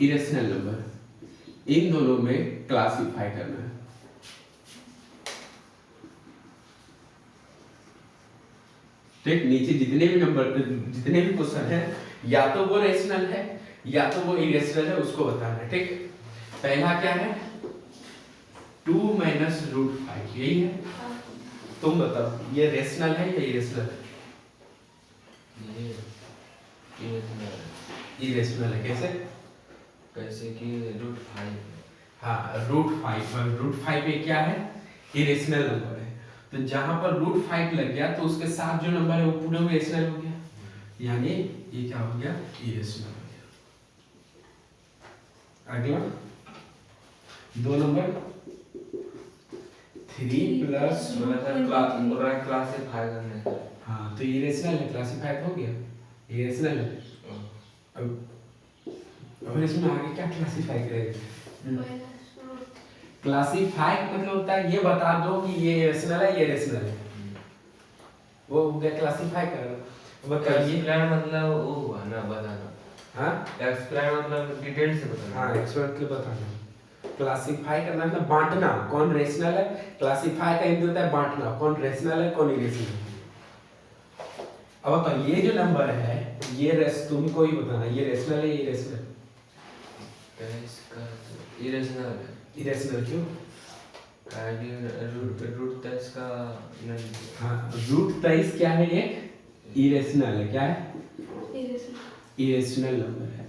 Irrational number, इन दोनों में classify करना है। ठीक, नीचे जितने भी नंबर, जितने भी क्वेश्चन है, या तो वो रेशनल है या तो वो इरेशनल है, उसको बताना है। ठीक, पहला क्या है, 2 - √5, यही है। तुम बताओ ये रेशनल है या इरेशनल है? ये इरेशनल है। कैसे? कैसे कि √5, हाँ, √5 ये क्या है, इरेशनल नंबर है। तो जहां पर √5 लग गया तो उसके साथ जो नंबर है वो पूरे इरेशनल हो गया, यानी ये क्या हो गया, इरेशनल हो गया। अगला 2 नंबर 3 प्लस क्लासिफाई करने का। हाँ, तो इरेशनल है, क्लासिफाई हो गया, इरेशनल है। अब इसमें आगे क्या क्लासिफाई करेंगे? क्लासिफाई मतलब होता है ये बता दो कि ये रेशनल है, ये रेशनल है, वो हो गया क्लासिफाई करना। बताइए, एक्सप्लेन मतलब वो हुआ ना, बताना। हाँ, एक्सप्लेन मतलब डिटेल से बताना। हाँ, एक्सपर्ट के बताना। क्लासिफाई करना मतलब बांटना, कौन रेशनल है। क्लासिफाई का हिंदी होता है बांटना, कौन रेशनल है कौन इरेशनल है। अब बताओ ये जो नंबर है, ये तुमको ही बताना, ये रेशनल है, ये इरेशनल है। इसका इरेशनल है। इरेशनल क्यों? √23 का नहीं। हाँ, √23 क्या है, ये इरेशनल है। क्या है? इरेशनल नंबर है।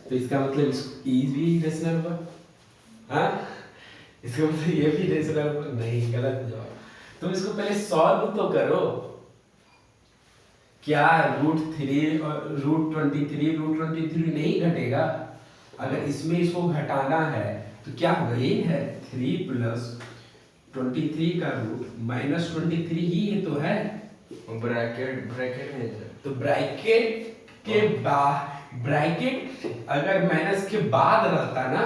तो इसका मतलब ई भी इरेशनल होगा। हाँ, इसका मतलब ये भी इरेशनल होगा। नहीं, गलत जवाब। तुम इसको पहले सॉल्व तो करो। क्या √3 और √23 नहीं घटेगा? अगर इसमें इसको घटाना है तो क्या होगा, ये है 3 + 23 का रूट -23 ही तो है। ब्रैकेट में है। तो ब्रैकेट के बाद, ब्रैकेट अगर माइनस के बाद रहता ना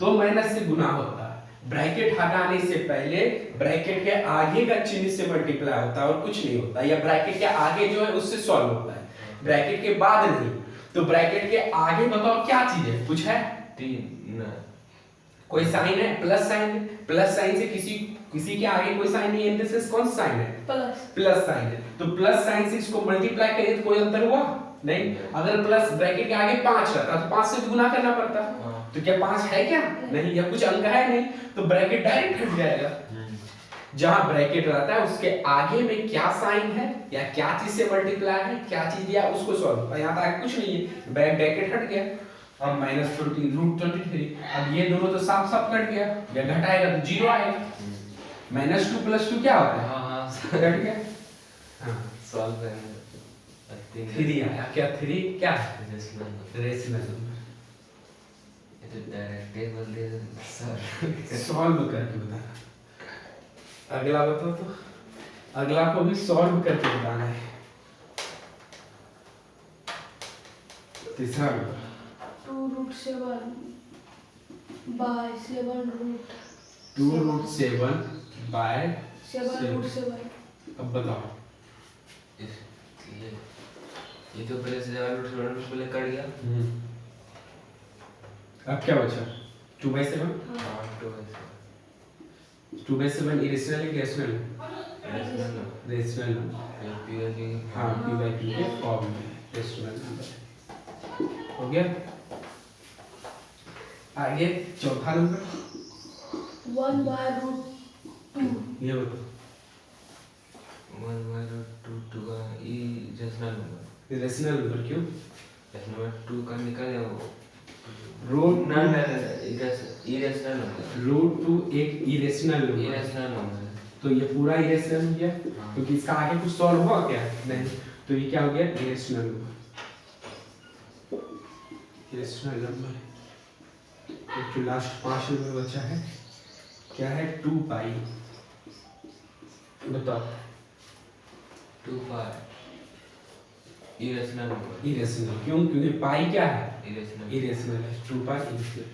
तो माइनस से गुना होता, ब्रैकेट हटाने से पहले ब्रैकेट के आगे का चिन्ह से मल्टीप्लाई होता है और कुछ नहीं होता, या ब्रैकेट के आगे जो है उससे सॉल्व होता है, ब्रैकेट के बाद नहीं। तो ब्रैकेट के आगे बताओ क्या चीज है, कुछ है? 3 कोई साइन है, प्लस साइन है। प्लस साइन से किसी के आगे कोई साइन नहीं है, दिस कौन सा साइन है, प्लस साइन है। तो प्लस साइन से इसको मल्टीप्लाई करें तो कोई अंतर हुआ नहीं। अगर प्लस ब्रैकेट के आगे 5 रहता तो 5 से गुना करना पड़ता। तो क्या 5 है क्या? नहीं, या कुछ अंक है नहीं, तो ब्रैकेट डायरेक्ट हट जाएगा। जहां ब्रैकेट रहता है उसके आगे में क्या साइन है या क्या चीज से मल्टीप्लाई है, क्या चीज दिया, उसको सॉल्व। यहाँ तक कुछ नहीं है, ब्रैकेट हट गया। अब -20 √23, अब ये दोनों तो साफ साफ कट गया, या घटाएगा तो 0 आएगा। -2 + 2 क्या होता है? हाँ कट गया। हाँ, सॉल्व करना। 3 आया। क्या 3 क्या है? Rational number. ये तो डायरेक्ट टेबल दे सर सॉल्व करके बताना। अगला बताओ तो, अगला को भी सॉल्व करके बताना है। तीसरा 2√7 by 7 2√7 by 7√7। अब बताओ, ये तो पहले से √7 पहले कट गया। अब क्या बचा? 2/7। हाँ 2/7 इरेशनल है, रेशनल है?2 रेशनल। ये हाँ, p/q के फॉर्म में रेशनल नंबर हो गया। आगे चौथा नंबर 1/√2। ये बताओ, 1/√2 का इरेशनल नंबर। रेशनल नंबर क्यों? रेशनल 2 का निकल गया वो। रूट ना इरेशनल नंबर। √2 एक इरेशनल नंबर, इरेशनल नंबर है। तो ये पूरा इरेशनल हो गया। हाँ। क्योंकि इसका आगे कुछ सॉल्व हुआ क्या? नहीं, तो ये क्या हो गया, इरेशनल नंबर। इरेशनल नंबर एक तो लास्ट 5 नंबर बचा है, क्या है, 2π। बताओ 2π इरेशनल नंबर। इरेशनल क्यों? क्योंकि पाई क्या है, इरेशनल। इरेशनल है। 2π इरेशनल।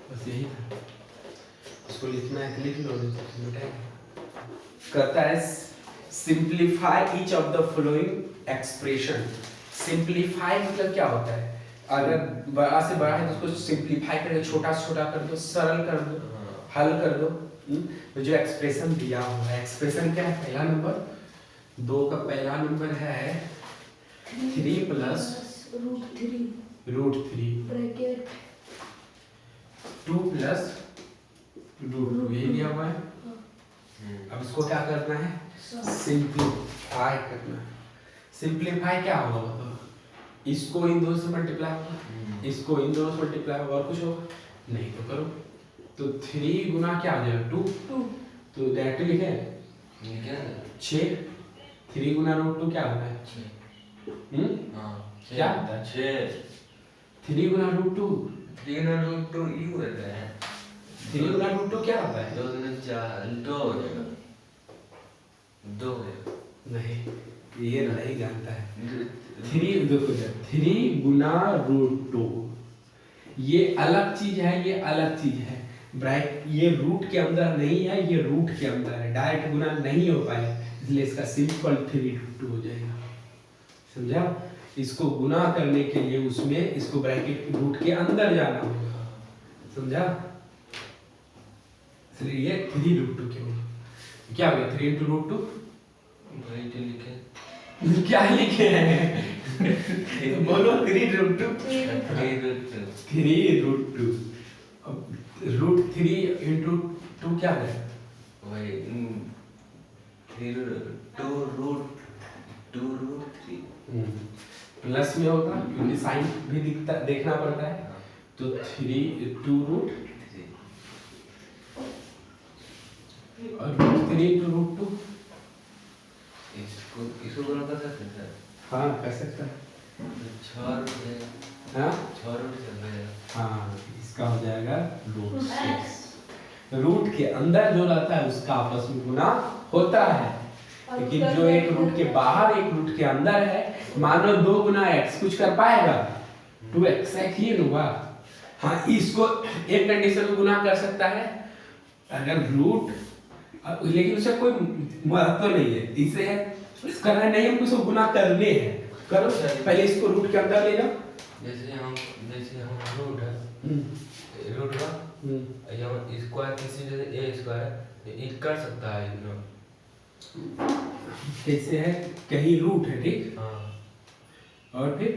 बस यही था, उसको लिखना है, लिख लो, कहता है simplify each of the following expression. Simplify मतलब क्या होता है, अगर बड़ा से बड़ा है तो उसको सिंप्लीफाई करके छोटा से छोटा कर दो, सरल कर दो, हल कर दो। तो जो एक्सप्रेशन दिया हुआ है, एक्सप्रेशन क्या है, पहला नंबर 2 का पहला नंबर है 3 प्लस √3 ब्रैकेट 2 प्लस √2, यही दिया हुआ है। अब इसको क्या करना है, सिंप्लीफाई करना है। सिंप्लीफाई क्या होगा बताओ, इसको इन दो से मल्टीप्लाई होगा, इसको इन दोनों से मल्टीप्लाई होगा, और कुछ होगा नहीं। तो करो, तो 3 गुना क्या आ जाएगा 2, तो डायरेक्ट लिखे 6। 3 गुना √2 क्या होता है, क्या होता है 6। 3 गुना √2, 3 गुना √2 ये होता है। 3 गुना √2 क्या होता है, 2 गुना 4 2 हो जाएगा, 2 हो जाएगा। नहीं ये नहीं जानता है। 3 गुना √2 ये अलग चीज है, ये अलग चीज है। ब्रैकेट ये रूट के अंदर नहीं है, ये रूट के अंदर है, डायरेक्ट गुना नहीं हो पाएगा, इसलिए इसका सिंपल 3√2 हो जाएगा। समझा, इसको गुना करने के लिए उसमें इसको ब्रैकेट रूट के अंदर जाना होगा, समझा। इसलिए ये 3√2 क्यों क्या हो गया, 3 × √2 वही तो लिखे क्या लिखे हैं बोलो 3√2 3√2। अब √3 × 2 क्या है, वही 2√3 प्लस में होगा क्योंकि साइन भी दिखता देखना पड़ता है। तो 2√3 और √3 × √2 इसको गुना कर सकते हैं। हाँ कर सकता है, 6 हाँ 6 हाँ इसका हो जाएगा √6। रूट के अंदर जो रहता है उसका आपस में गुना होता है, लेकिन जो एक रूट के बाहर एक रूट के अंदर है, मानो 2 गुना x कुछ कर पाएगा, 2x ही होगा। हाँ इसको एक कंडीशन में गुना कर सकता है, अगर रूट, लेकिन उससे कोई महत्व नहीं है, इसे करना नहीं, हमको इसको गुना करने हैं। करो पहले इसको रूट के अंदर ले जाओ, जैसे हम रूट है, रूट का यहाँ स्क्वायर किसी जैसे a स्क्वायर ये कर सकता है ना, कैसे है, कहीं रूट है, ठीक। हाँ और फिर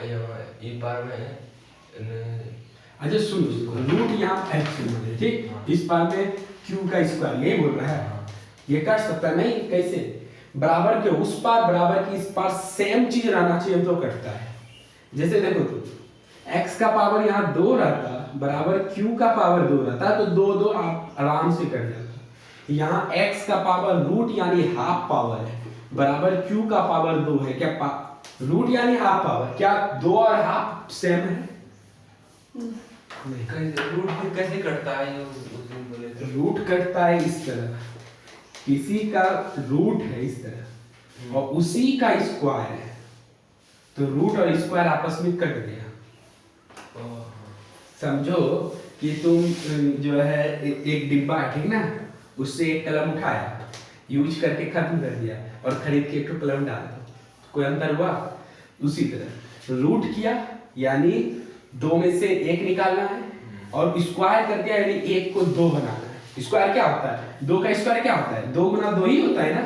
यहाँ ये पार में है अच्छा सुनो, रूट यहाँ x है, ठीक। इस पार में q का स्क्वायर, ये बोल रहा है, ये कर सकता नहीं, कैसे, बराबर के उस पार बराबर के इस पार सेम चीज रहना चाहिए तो कटता है। जैसे देखो तो x का पावर यहाँ 2 रहता बराबर q का पावर 2 रहता, तो 2 2 आप आराम से कट जाता। यहाँ x का पावर रूट यानी हाफ पावर है, बराबर q का पावर 2 है, क्या रूट यानी हाफ पावर, क्या 2 और हाफ सेम है, रूट भी कैसे कटता है, ये उस दिन बोले थे। रूट कटता है इस तरह, किसी का रूट है इस तरह और उसी का स्क्वायर है, तो रूट और स्क्वायर आपस में कट गया। समझो कि तुम जो है एक डिब्बा है, ठीक ना, उससे एक कलम उठाया, यूज करके खत्म कर दिया और खरीद के एक कलम डाल दो, कोई अंतर हुआ। उसी तरह रूट किया यानी 2 में से 1 निकालना है, और स्क्वायर कर दिया यानी 1 को 2 बनाना है। स्क्वायर क्या होता है, 2 का स्क्वायर क्या होता है, 2 गुना 2 ही होता है ना,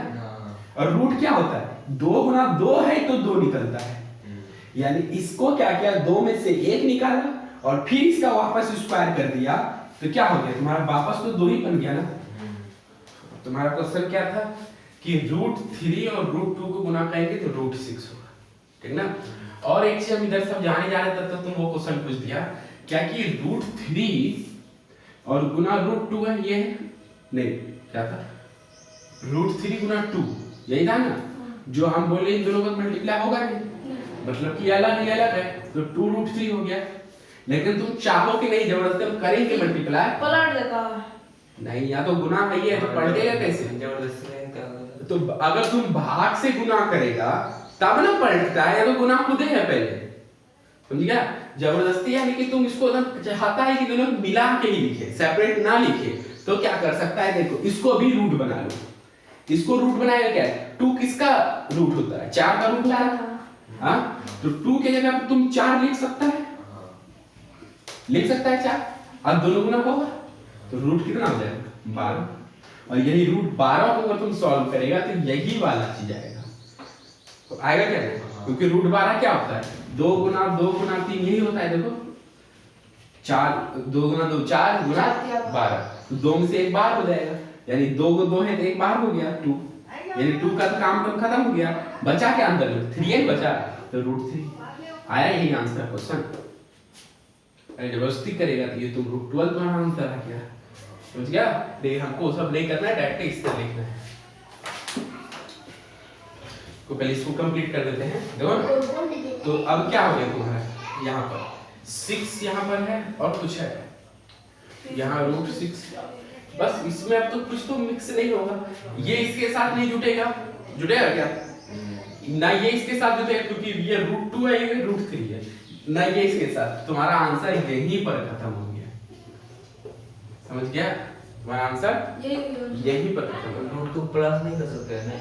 और रूट क्या होता है, 2 गुना 2 है तो 2 निकलता है। यानी इसको क्या किया, 2 में से 1 निकाला और फिर इसका वापस स्क्वायर कर दिया, तो क्या हो गया, तुम्हारा वापस तो 2 ही बन गया ना। तुम्हारा क्वेश्चन क्या था कि √3 और √2 को गुना करेंगे तो √6 होगा, ठीक ना। और एक चीज हम इधर सब जाने जा रहे तब तुम वो क्वेश्चन पूछ दिया क्या कि √3 और गुना √2 है, ये है नहीं, क्या था √3 गुना 2, यही था ना, जो हम बोले इन दोनों का मल्टीप्लाई होगा नहीं, मतलब कि अलग ही अलग है, तो 2√3 हो गया। लेकिन तुम चाहो कि नहीं, जबरदस्ती हम करेंगे मल्टीप्लाई, पलट देता नहीं, या तो गुना है ये तो पलटेगा कैसे, जबरदस्ती नहीं करना। तो अगर तुम भाग से गुना करेगा तब ना पलटता है, या तो गुना खुद है पहले, समझ गया। जबरदस्ती यानी कि तुम इसको एकदम चाहता है कि दोनों मिला के ही लिखे, सेपरेट ना लिखे, तो क्या कर सकता है, देखो इसको भी रूट बना लो, इसको रूट बनाएगा क्या है? 2 किसका रूट होता है? 4 का रूट होता है। हाँ, तो 2 के जगह पर तुम 4 लिख सकता है, लिख सकता है 4, अब दोनों गुना होगा तो रूट कितना हो जाएगा? 12। और यही रूट 12 को अगर तुम सॉल्व करेगा तो यही वाला चीज आएगा, तो आएगा क्या? क्योंकि रूट 12 क्या होता है? 2 गुना 2 गुना 3 यही होता है। देखो 4, 2 गुना 2 4 गुना 12, तो 2 में से एक बार हो जाएगा, यानी 2 को 2 है तो एक बार हो गया 2, यानी 2 का तो काम खत्म हो गया। बचा क्या अंदर में? 3 बचा, तो रूट 3 आया। यही आंसर क्वेश्चन। अरे जबरदस्ती करेगा तो ये तुम रूट 12 का आंसर आ गया, समझ गया? लेकिन हमको सब नहीं करना है, डायरेक्ट इस तरह लिखना है। तो पहले इसको कंप्लीट कर देते हैं। देखो तो अब क्या हो गया तुम्हारा? यहाँ पर 6 यहाँ पर है और कुछ है यहाँ रूट 6, बस इसमें अब तो कुछ तो मिक्स नहीं होगा। ये इसके साथ नहीं जुटेगा, जुटेगा क्या? ना ये इसके साथ जुटेगा क्योंकि ये रूट 2 है, ये रूट 3 है, ना ये इसके साथ। तुम्हारा आंसर यहीं पर खत्म हो गया, समझ गया? तुम्हारा आंसर यहीं पर खत्म हो गया। रूट को प्लस नहीं कर सकते हैं ना?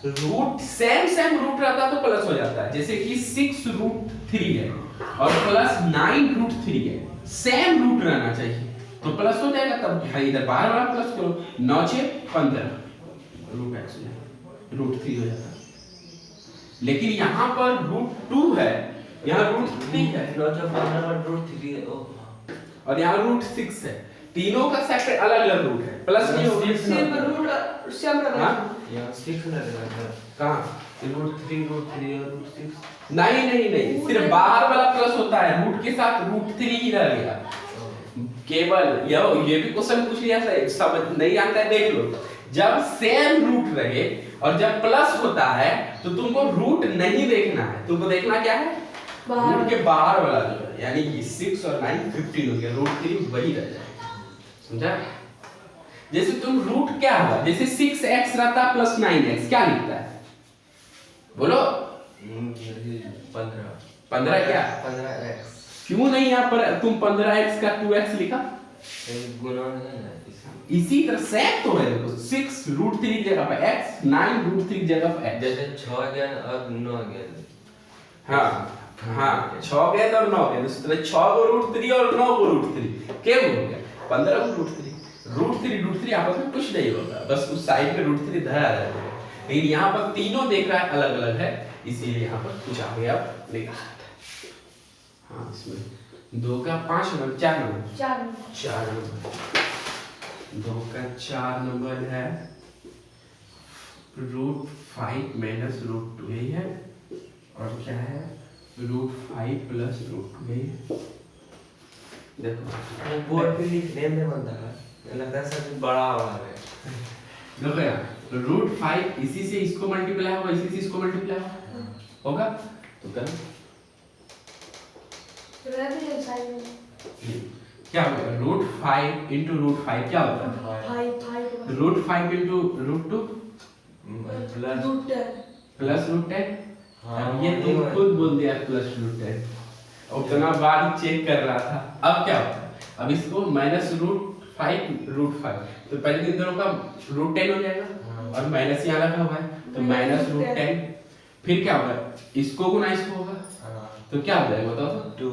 रूट सेम रूट रहता तो प्लस हो जाता है, जैसे कि 6 रूट 3 है और प्लस 9 रूट 3 है, सेम रूट रहना चाहिए तो प्लस हो जाएगा। तब इधर बार बार प्लस करो, 9 6 15 रूट x हो जाएगा, रूट 3 हो जाता है। लेकिन यहाँ पर रूट 2 है, यहाँ रूट 3 है, 9 6 15 पर रूट 3 है और यहाँ रूट 6 है। तीनों का सेपरेट अलग अलग रूट है, प्लस नहीं होगा। सेम रूट सेम रहेगा। यहाँ 6 ना रहेगा कहाँ? रूट 3 और रूट 6 नहीं, सिर्फ बाहर वाला प्लस होता है, रूट के साथ रूट 3 ही रह गया केवल। ये भी क्वेश्चन पूछ लिया, समझ नहीं आता है देख लो। जब सेम रूट रहे और जब प्लस होता है तो तुमको रूट नहीं देखना है, तुमको देखना क्या है? रूट के बाहर वाला जो है, यानी ये 6 और 9 15 हो गया, रूट 3 वही रह जाएगा, समझा? जैसे तुम रूट क्या हुआ, जैसे 6x रहता प्लस 9x क्या लिखता है? बोलो 15 क्या? 15x क्यों नहीं यहाँ पर तुम 15x का 2x लिखा? गुना नहीं है इसी तरह सेम तो है। देखो 6 रूट 3 की जगह पर x, 9 रूट 3 की जगह पर x। जैसे 6 गया और 9 गया। हाँ 6 गया और 9 गया, इस तरह 6 को रूट 3 और 9 को रूट 3 क्या हो गया? 15 को रूट 3। रूट 3 आपस में कुछ नहीं होगा, बस उस साइड पे रूट 3 धरा रहता है। लेकिन यहाँ पर तीनों देख रहा है अलग अलग है, इसीलिए यहाँ पर कुछ आ गया नहीं कर सकता। हाँ इसमें 2 का 5 नंबर 4 नंबर 4 नंबर 2 का 4 नंबर है रूट 5 माइनस रूट 2 यही है, और क्या है? रूट 5 प्लस रूट 2 यही है। देखो बोर्ड पे लिखने में बनता है, लगता है सब बड़ा है। देखो यार, रूट 5 इसी से इसको मल्टीप्लाई होगा, इसी से इसको मल्टीप्लाई होगा, तो कर क्या होगा? रूट 5 इंटू रूट 5 क्या होता है? Root 5 into root 2 plus root 10। अब ये तुम खुद बोल दिया प्लस रूट 10, उतना बार चेक कर रहा था। अब क्या होता है? अब इसको माइनस रूट 5 तो पहले इन दोनों का रूट 10 हो जाएगा और माइनस यहाँ लगा हुआ है तो माइनस रूट 10। फिर क्या होगा? इसको गुना इसको होगा तो क्या हो जाएगा बताओ? 2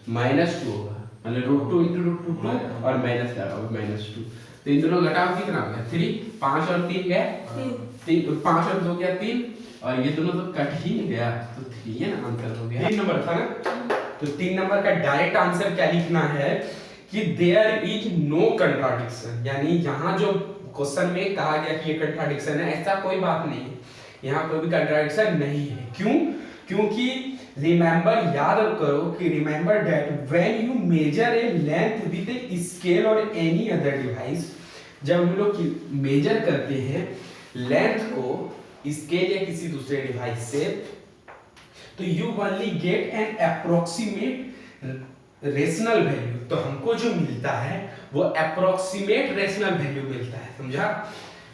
माइनस 2 होगा, मतलब रूट 2 इंटू रूट 2 और माइनस लगा हुआ माइनस 2, तो इन दोनों घटाओ कितना हो गया? 3। 5 और 3 गया 3, 5 और 2 गया 3, और ये दोनों तो कट ही नहीं गया, तो 3 है ना आंसर हो गया। 3 नंबर था ना, तो 3 नंबर का डायरेक्ट आंसर क्या लिखना है कि देयर इज नो कंट्राडिक्शन, यानी यहाँ जो क्वेश्चन में कहा गया कि ये कंट्राडिक्शन है, ऐसा कोई बात नहीं है, यहाँ कोई भी कंट्राडिक्शन नहीं है। क्यों? क्योंकि रिमेंबर, याद करो कि remember that when you measure a length with a scale और एनी अदर डिवाइस, जब हम लोग मेजर करते हैं लेंथ को स्केल या किसी दूसरे डिवाइस से, तो you only get an approximate rational value, तो हमको जो मिलता है वो अप्रोक्सीमेट रेशनल वैल्यू मिलता है, समझा?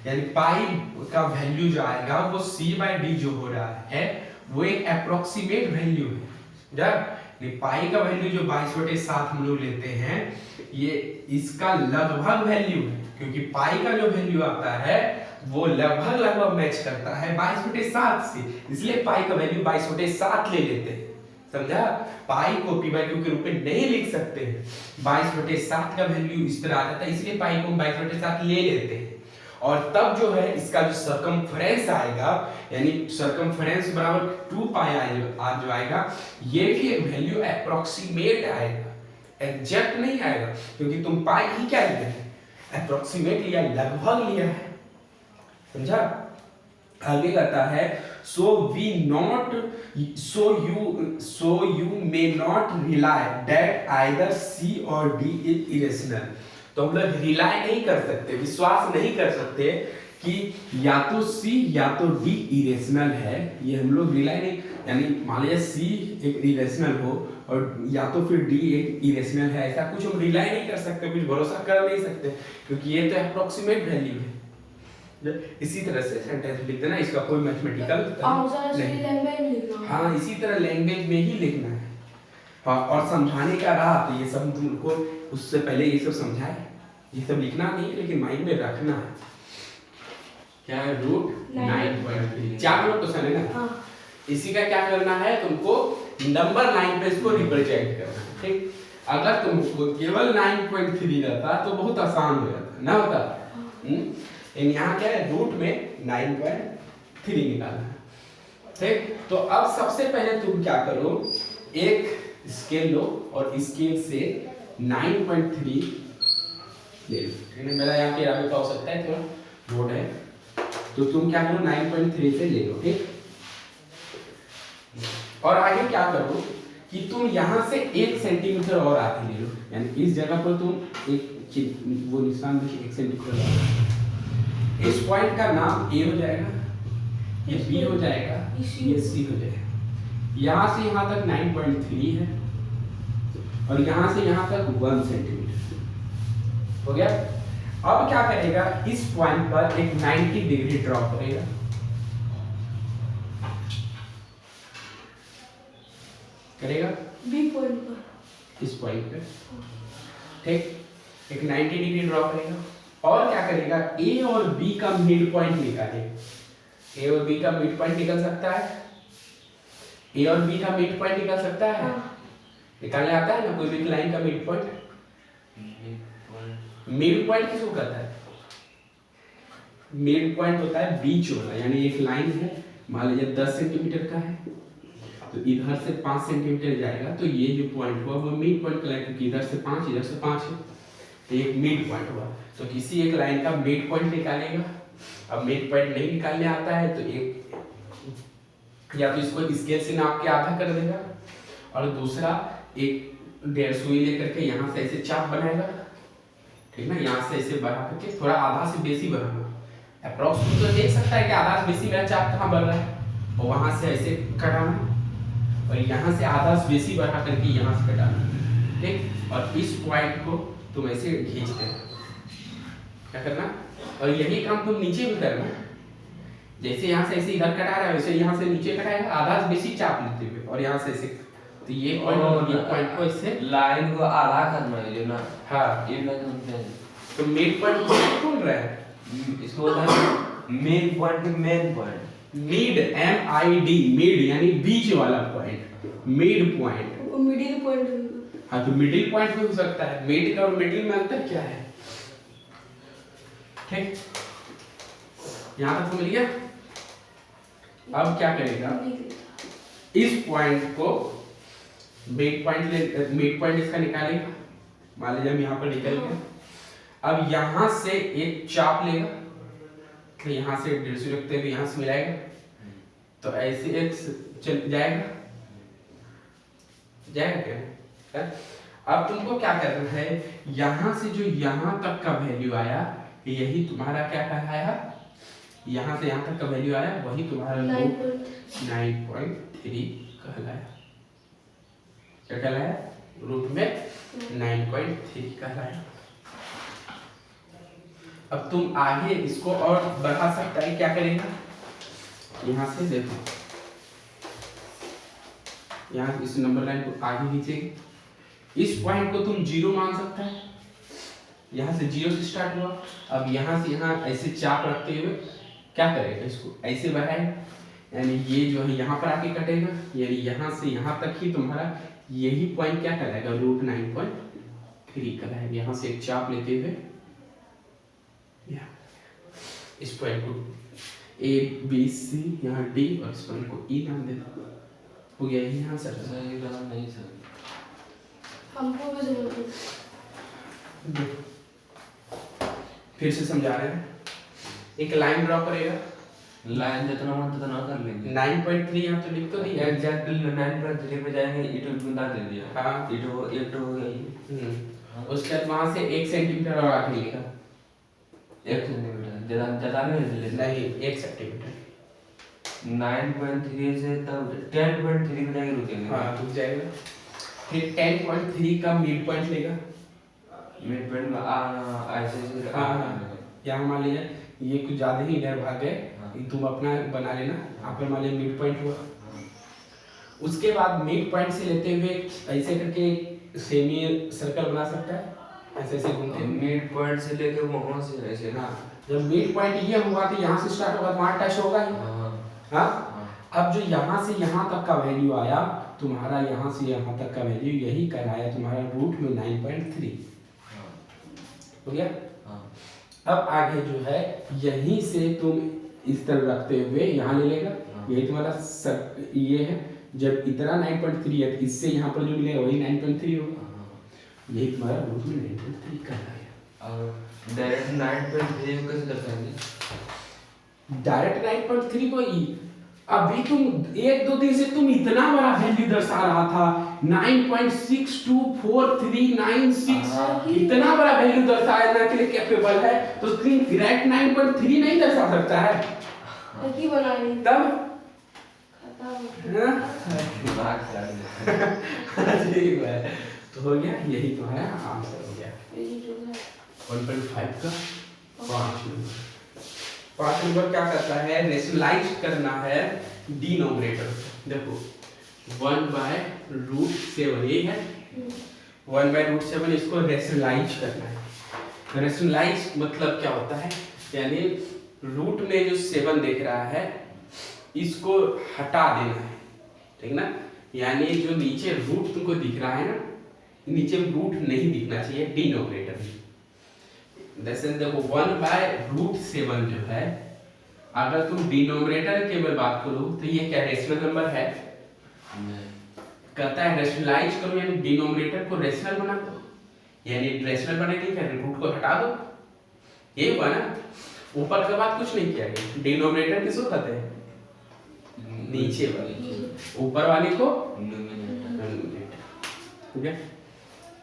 यानी पाई का वैल्यू जो आएगा वो c/d जो हो रहा है वो एक अप्रोक्सीमेट वैल्यू है, समझा? पाई का वैल्यू जो 22/7 हम लोग लेते हैं, ये इसका लगभग वैल्यू है, क्योंकि पाई का जो वैल्यू आता है वो लगभग मैच करता है 22/7 से, इसलिए पाई का वैल्यू 22/7 ले लेते हैं। समझा? पाई को p/q के रूप में नहीं लिख सकते हैं, 22/7 का वैल्यू इस तरह आ जाता है, इसलिए पाई को हम 22/7 ले लेते हैं। और तब जो है इसका जो सरकमफ्रेंस आएगा, यानी सरकमफ्रेंस बराबर 2 पाई r जो आएगा, ये भी एक वैल्यू अप्रोक्सीमेट आएगा, एग्जैक्ट नहीं आएगा, क्योंकि तुम पाई ही क्या लिया है, अप्रोक्सीमेट लिया, लगभग लिया है। समझा? आगे कहता है so you may not rely that either C or D is irrational। तो हम लोग रिलाई नहीं कर सकते, विश्वास नहीं कर सकते कि या तो C या तो D इरेशनल है, ये हम लोग रिलाई नहीं, यानी मान लीजिए C एक इरेशनल हो और या तो फिर D एक इरेशनल है, ऐसा कुछ हम रिलाई नहीं कर सकते, कुछ भरोसा कर नहीं सकते, क्योंकि ये तो अप्रोक्सीमेट वैल्यू है। इसी तरह से सेंटेंस लिख देना, इसका कोई मैथमेटिकल नहीं। हाँ, इसी तरह लैंग्वेज में ही लिखना है। हाँ, और समझाने का रहा तो ये सब तुमको उससे पहले ये सब समझाए, ये सब लिखना नहीं है, लेकिन माइंड में रखना है। क्या है? रूट 9.3 4 नंबर क्वेश्चन है ना। इसी का क्या करना है तुमको, नंबर लाइन पे इसको रिप्रेजेंट करना है। ठीक, अगर तुमको केवल 9.3 रहता तो बहुत आसान हो जाता, ना होता। यहाँ क्या है, रूट में 9.3 निकालना है। ठीक, तो अब सबसे पहले तुम क्या करो, एक स्केल लो और स्केल से 9.3 ले लो। मेरा यहाँ पे आगे का हो सकता है, थोड़ा बोर्ड है, तो तुम क्या करो 9.3 से ले लो। ठीक, और आगे क्या करो कि तुम यहाँ से 1 सेंटीमीटर और आगे ले लो, यानी इस जगह पर तुम एक वो निशान देखिए 1 सेंटीमीटर। इस पॉइंट का नाम A हो जाएगा, ये B हो जाएगा, ये C हो जाएगा। यहाँ से यहाँ तक 9.3 है और यहाँ से यहाँ तक 1 सेंटीमीटर हो गया। अब क्या करेगा, इस पॉइंट पर एक 90 डिग्री ड्रॉ करेगा, B पॉइंट पर, इस पॉइंट पे। ठीक, एक 90 डिग्री ड्रॉ करेगा और क्या करेगा, A और B का मिड पॉइंट निकालेगा। A और B का मिड पॉइंट निकल सकता है, A और B का मिड पॉइंट निकल सकता है, निकालने आता है ना कोई भी लाइन का मिड पॉइंट। मिड पॉइंट किसको कहता है? मिड पॉइंट होता है बीच वाला, यानी एक लाइन है, मान लीजिए 10 सेंटीमीटर का है, तो इधर से 5 सेंटीमीटर जाएगा, तो ये जो पॉइंट हुआ वो मिड पॉइंट कहलाएगा, क्योंकि इधर से 5 इधर से 5 है, तो एक मिड पॉइंट हुआ। तो किसी एक लाइन का मिड पॉइंट निकालेगा। अब मिड पॉइंट नहीं निकालने आता है तो एक या तो इसको स्केल से नाप के आधा कर देगा, और दूसरा एक 1.5 सुई लेकर के यहाँ से ऐसे चाप बनाएगा। ठीक ना, यहाँ से ऐसे बढ़ा करके थोड़ा आधा से बेसी बढ़ाना, अप्रोक्स तो देख सकता है कि आधा से बेसी मेरा चाप कहाँ बढ़ रहा है, और वहां से ऐसे कटाना और यहाँ से आधा से बेसी बढ़ा करके यहाँ से कटाना। ठीक, और इस पॉइंट को तुम ऐसे खींच देना, क्या करना, और यही काम तुम नीचे भी करना, जैसे यहाँ से ऐसे इधर कटा रहा है वैसे यहाँ से नीचे कटाएगा, आधा से बेसी चाप लेते हुए और यहाँ से ऐसे, तो ये पॉइंट को इससे लाइन को आधा करना है जो ना। हाँ, ये मैं समझते हैं। तो मिड पॉइंट कौन रहा है, इसको बोलते हैं main point, main point, mid, MID, mid यानी बीच वाला point, mid point, middle point. हाँ, तो मिडिल पॉइंट भी हो सकता है। मिड का और मिडिल में अंतर क्या है? ठीक, यहाँ तक समझ गया। अब क्या करेगा, इस पॉइंट को मिड पॉइंट इसका निकालेगा, मान लीजिए हम यहाँ पर निकल गए। अब यहाँ से एक चाप लेगा, तो यहाँ से 1.5 रखते हुए यहाँ से मिलाएगा, तो ऐसे एक चल जाएगा क्या? अब तुमको क्या करना है, यहाँ से जो यहाँ तक का वैल्यू आया, यही तुम्हारा क्या कहलाया, यहाँ से यहाँ तक का वैल्यू आया वही तुम्हारा 9.3 कहलाया। क्या कहलाया? रूट में 9.3 कहलाया। अब तुम आगे इसको और बढ़ा सकता है, क्या करेगा, यहाँ से देखो यहाँ इस नंबर लाइन को आगे खींचेगी। इस पॉइंट को तुम 0 मान सकता है, यहाँ से 0 से स्टार्ट हुआ। अब यहाँ से यहाँ ऐसे चाप रखते हुए क्या करेगा, इसको ऐसे बढ़ाएगा, यानी ये जो है यहाँ पर आके कटेगा, यानी यहाँ से यहाँ तक ही तुम्हारा यही पॉइंट क्या कहलाएगा, √9.3 कहलाएगा। यहाँ से एक चाप लेते हुए इस पॉइंट को A B C, यहाँ D और इस पॉइंट को E नाम देते हो गया। यहाँ सर सही नाम नहीं सर, हमको भी जरूरत है। फिर से समझा रहे हैं। एक लाइन ड्रॉ करेगा, लाइन जितना मन उतना कर लेंगे। 9.3 यहाँ तो लिख तो नहीं है। एग्जैक्टली 9.3 पे जाएंगे, इट बता दे दिया। हाँ इट हो गया ये। उसके बाद वहाँ से 1 सेंटीमीटर और आगे लिखा, 1 सेंटीमीटर ज्यादा नहीं, 1 सेंटीमीटर। 9.3 से तब 10.3 पे जाके रुकेंगे। हाँ रुक जाएगा। फिर 10.3 का मिड पॉइंट लेगा, मिड पॉइंट में ऐसे से यहाँ मान लीजिए ये कुछ ज्यादा ही इधर भाग गए, तुम अपना बना लेना। यहाँ पर मान लीजिए मिड पॉइंट हुआ। उसके बाद मिड पॉइंट से लेते हुए ऐसे करके सेमी सर्कल बना सकता है, ऐसे ऐसे घूमते। मिड पॉइंट से लेके वहां से ऐसे ना, जब मिड पॉइंट ये हुआ तो यहाँ से स्टार्ट होगा, वहाँ टच होगा ही। हाँ अब जो यहाँ से यहाँ तक का वैल्यू आया तुम्हारा, यहाँ से यहाँ तक का वैल्यू यही कराया तुम्हारा रूट में 9.3 हो गया। अब आगे जो है यहीं से तुम इस तरह रखते हुए यहाँ ले लेगा, यही तुम्हारा ये है। जब इतना 9.3 है तो इससे यहाँ पर जो मिलेगा वही 9.3 होगा, यही तुम्हारा रूट में 9.3 कहलाएगा। और डायरेक्ट 9.3 को कैसे दर्शाएंगे? डायरेक्ट 9.3 को अभी तुम 1-2 दिन से तुम इतना बड़ा वैल्यू दर्शा रहा था, 9.624396, इतना बड़ा वैल्यू दर्शाने के लिए कैपेबल है, तो तुम डायरेक्ट 9.3 नहीं दर्शा सकता है की बनानी तब तो हो गया। यही तो है आंसर हो गया 1.5 का 5 नंबर क्या करता है, रेशनलाइज करना है डिनोमिनेटर। देखो 1/√7 ये है, 1/√7 इसको रेशनलाइज करना है। रेशनलाइज मतलब क्या होता है, यानी रूट में जो 7 देख रहा है इसको हटा देना है, ठीक ना। यानी जो नीचे रूट तुमको दिख रहा है ना, नीचे रूट नहीं दिखना चाहिए डिनोमिनेटर में। जैसे देखो 1/√7 जो है, अगर तुम डिनोमिनेटर की बात करो तो ये क्या रेशनल नंबर है, कहता है रेशनलाइज करो, यानी डिनोमिनेटर को रेशनल बना दो, यानी रेशनल बनाने के लिए रूट को हटा दो, ये बना। ऊपर के बाद कुछ नहीं किया गया। डिनोमिनेटर किसको कहते हैं, नीचे वाले, ऊपर वाले को डिनोमिनेटर, ठीक है।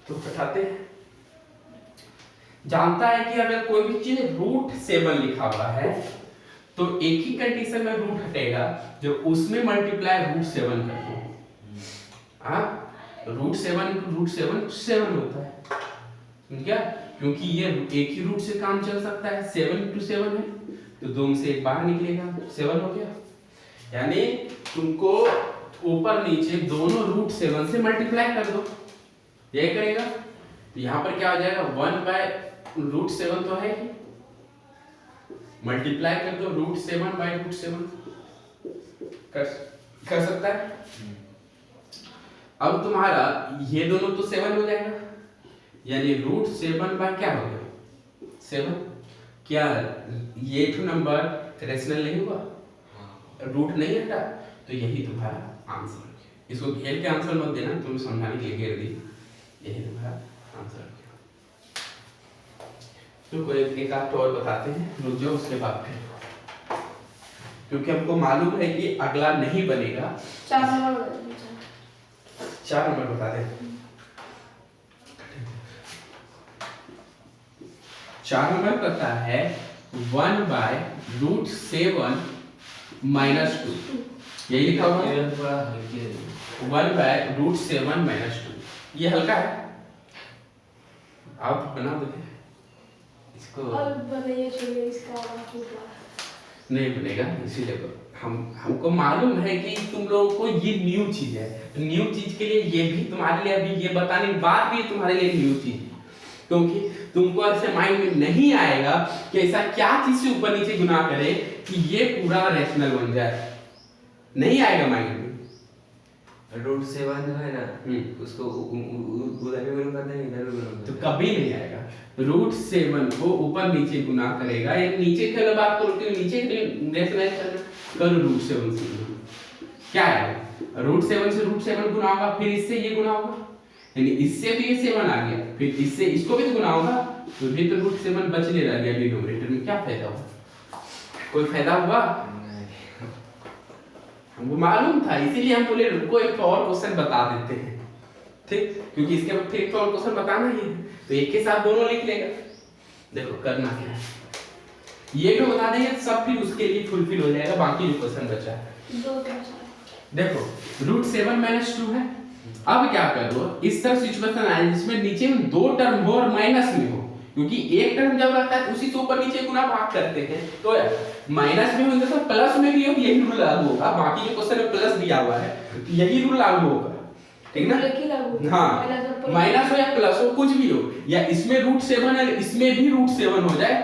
तो हटाते हैं। जानता है कि अगर कोई भी चीज √7 लिखा हुआ है तो एक ही कंडीशन में रूट हटेगा, जो उसमें मल्टीप्लाई √7 कर दो। हाँ √7 7 होता है, समझ गया, क्योंकि ये एक ही रूट से काम चल सकता है। 7 × 7 है तो 2 में से एक बाहर निकलेगा, 7 हो गया। यानी तुमको ऊपर नीचे दोनों √7 से मल्टीप्लाई कर दो, यही करेगा। तो यहाँ पर क्या हो जाएगा, 1/√7 तो है, मल्टीप्लाई कर दो √7/√7 कर सकता है। अब तुम्हारा ये दोनों तो 7 हो जाएगा, यानी √7 क्या हो गया 7। क्या ये टू नंबर रेशनल नहीं हुआ, रूट नहीं हटा, तो यही तुम्हारा आंसर है। इसको घेर के आंसर मत देना, तुम समझाने के लिए घेर दी, यही तुम्हारा आंसर है। तो कोई एक आध और बताते हैं, रुक जाओ उसके बाद फिर, क्योंकि हमको मालूम है कि अगला नहीं बनेगा। 4 नंबर 4 नंबर बता दे। 4 नंबर करता है 1/√7 -2, यही लिखा हुआ है 1/√7 -2। ये हल्का है, आप बना दो इसको। और बनाइए, छोड़िए इसका आवाज नहीं बनेगा, इसीलिए हमको मालूम है कि तुम लोगों को ये न्यू चीज है, न्यू चीज के लिए ये भी तुम्हारे लिए अभी ये बताने के बाद भी तुम्हारे लिए न्यू चीज है, क्योंकि तुमको ऐसे माइंड में नहीं आएगा कि ऐसा क्या चीज से ऊपर नीचे गुना करे कि ये पूरा रैशनल बन जाए, नहीं आएगा माइंड में। रूट 7 है ना, उसको उधर भी गुना करते हैं, इधर भी गुना तो कभी नहीं आएगा। रूट 7 को ऊपर नीचे गुना करेगा, या नीचे की बात करो कि नीचे रैशनलाइज करना, करो रूट 7 से क्या आएगा, रूट 7 से रूट 7 गुना होगा, फिर इससे ये गुना होगा, यानी इससे तो ये 7 आ गया, फिर इससे इसको भी तो गुना होगा, तो भी तो रूट 7 बचने रह गया डिनोमिनेटर में, क्या फायदा हुआ, कोई फायदा हुआ? हमको मालूम था, इसीलिए हम बोले रुको एक और क्वेश्चन बता देते हैं, ठीक, क्योंकि इसके बाद फिर एक और क्वेश्चन बताना ही है, तो एक के साथ दोनों लिख लेगा। देखो करना क्या है, ये भी बता देंगे सब, फिर उसके लिए फुलफिल हो जाएगा बाकी जो क्वेश्चन बचा है। देखो रूट 7 - 2 है, अब क्या करो, इस तरह सिचुएशन आए जिसमें नीचे में दो टर्म हो और माइनस में हो, क्योंकि एक टर्म जब रहता है उसी से ऊपर नीचे गुना भाग करते हैं, तो माइनस में होगा तो प्लस में भी यही रूल लागू होगा, बाकी जो क्वेश्चन में प्लस दिया हुआ है यही रूल लागू होगा, ठीक ना? हाँ, माइनस हो या प्लस हो कुछ भी हो, या इसमें रूट 7 है इसमें भी रूट 7 हो जाए,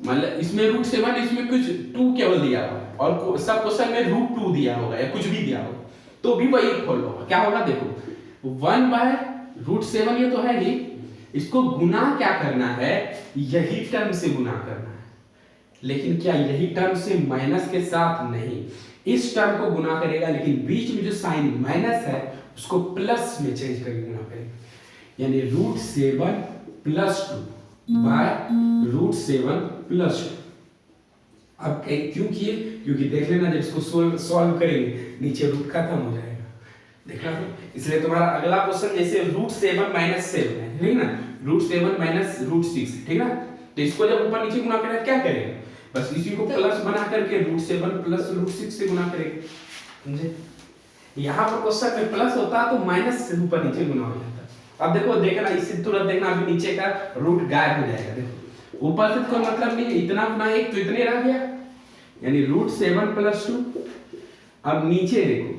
मतलब इसमें रूट 7 इसमें कुछ 2 केवल दिया हुआ है और सब क्वेश्चन में रूट 2 दिया होगा या कुछ भी दिया होगा, तो भी वही फॉलो होगा। क्या होगा देखो 1/√7 ये तो है ही, इसको गुना क्या करना है, यही टर्म से गुना करना है, लेकिन क्या यही टर्म से माइनस के साथ नहीं, इस टर्म को गुना करेगा, लेकिन बीच में जो साइन माइनस है उसको प्लस में चेंज करके गुना करेगा, यानी √7 + 2 बाय √7 + 2। अब क्यों किए, क्योंकि देख लेना जब इसको सॉल्व करेंगे नीचे रूट खत्म हो जाएगा, देखना तो, इसलिए तुम्हारा अगला क्वेश्चन जैसे √7 - 7 है, ठीक ना, √7 - √6, ठीक ना, तो इसको जब ऊपर नीचे गुना करेगा क्या करेगा, बस इसी को प्लस बना करके √7 + √6 से गुना करेगा, समझे? यहाँ पर क्वेश्चन में प्लस होता तो माइनस से ऊपर नीचे गुना हो जाता। अब देखो देखना, इससे तुरंत देखना अभी नीचे का रूट गायब हो जाएगा, देखो ऊपर से कोई मतलब नहीं है, इतना गुना एक तो इतने रह गया, यानी √7 + 2। अब नीचे देखो,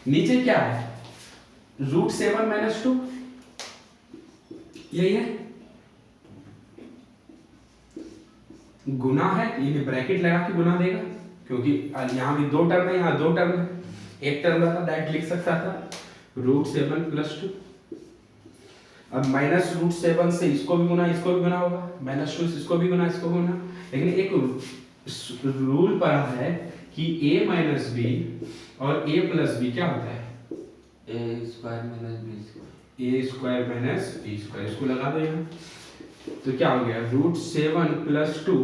नीचे क्या है, √7 - 2 यही है, गुना है, ये ब्रैकेट लगा के गुना देगा, क्योंकि यहाँ भी दो टर्म है, यहाँ दो टर्म है, एक टर्म रहता डायरेक्ट लिख सकता था √7 + 2। अब -√7 से इसको भी गुना, इसको भी गुना होगा, -2 से इसको भी गुना, इसको गुना, लेकिन एक रूल पढ़ा है कि a - b और a + b क्या होता है, a² - b², a² - b², इसको लगा दो यहाँ, तो क्या हो गया √7 + 2,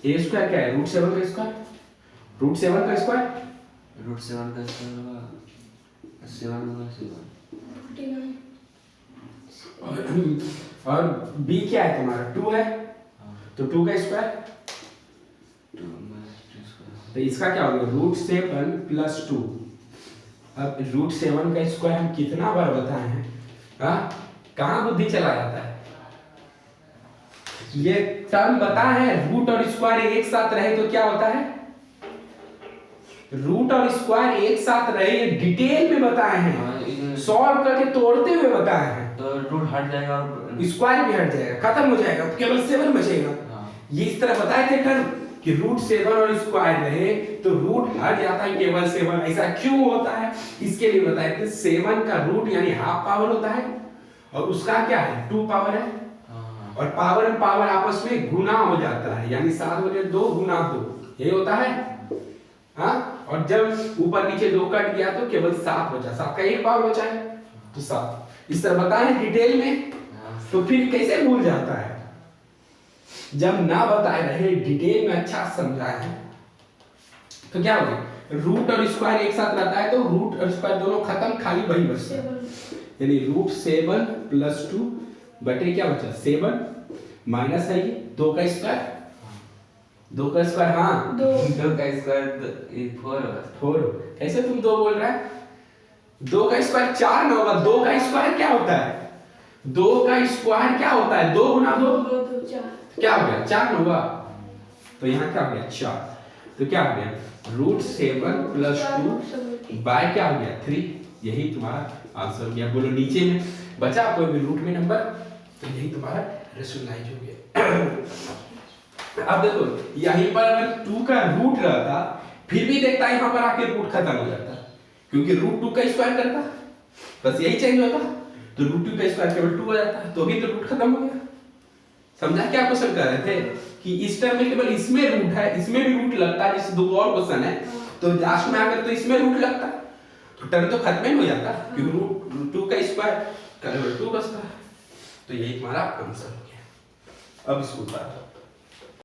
a² क्या है, √7 का स्क्वायर, √7 का स्क्वायर, √7 का स्क्वायर होगा 7 × 7 और b क्या है तुम्हारा 2 है, तो 2 का स्क्वायर, 2 - 2², तो इसका क्या हो गया √7 + 2। अब √7 का स्क्वायर हम कितना बार बताए हैं, हाँ कहाँ बुद्धि चला जाता है, ये टर्म बता है, रूट और स्क्वायर एक साथ रहे तो क्या होता है, रूट और स्क्वायर एक साथ रहे, डिटेल में बताए हैं, सॉल्व करके तोड़ते हुए बताए हैं, तो रूट हट जाएगा और स्क्वायर भी हट जाएगा, खत्म हो जाएगा, केवल 7 बचेगा। ये इस तरह बताए थे टर्म कि √7 और स्क्वायर रहे तो रूट हट जाता है केवल 7, ऐसा क्यों होता है, इसके लिए बताए थे 7 का रूट यानी हाफ पावर होता है, और उसका क्या है 2 पावर है, और पावर एंड पावर आपस में गुना हो जाता है, यानी 7 बटे 2 गुना 2, यही होता है, हाँ, और जब ऊपर नीचे 2 कट गया तो केवल 7 बचा, 7 का 1 पावर बचा है तो 7, इस तरह बताए डिटेल में, तो फिर कैसे भूल जाता है, जब ना बताए रहे डिटेल में अच्छा समझाए हैं तो क्या होगा, रूट और स्क्वायर एक साथ रहता है तो रूट और स्क्वायर दोनों खत्म, खाली वही बचता है, यानी √7 + 2 बटे क्या बचा 7 माइनस है ये 2 का स्क्वायर, 2 का स्क्वायर, हाँ 2 का स्क्वायर 4, कैसे तुम 2 बोल रहा है, 2 का स्क्वायर 4 ना होगा, 2 का स्क्वायर क्या होता है, 2 का स्क्वायर क्या होता है, 2 × 2 क्या हो गया 4 ना हुआ, तो यहाँ क्या हो गया 4, तो तो क्या हो गया √7 + 2 बाय क्या हो गया 3। यही तुम्हारा आंसर हो गया। बोलो नीचे में बचा कोई भी रूट में नंबर, तो यही तुम्हारा रेशनलाइज हो गया। अब देखो यहीं पर अगर 2 का रूट रहता फिर भी देखता यहाँ पर आके रूट खत्म हो जाता, क्योंकि √2 का स्क्वायर करता, बस यही चेंज होता, तो √2 का स्क्वायर केवल 2 हो जाता, तो भी तो रूट खत्म हो गया। समझा क्या क्वेश्चन कर रहे थे कि इस टर्म में केवल इसमें रूट है, इसमें भी रूट लगता है, जैसे 2 और क्वेश्चन है तो लास्ट में आकर तो इसमें रूट लगता है, तो टर्म तो खत्म ही हो जाता, क्योंकि √2 का स्क्वायर केवल 2 बचता है। तो यही तुम्हारा आंसर हो गया। अब इसको उतारो।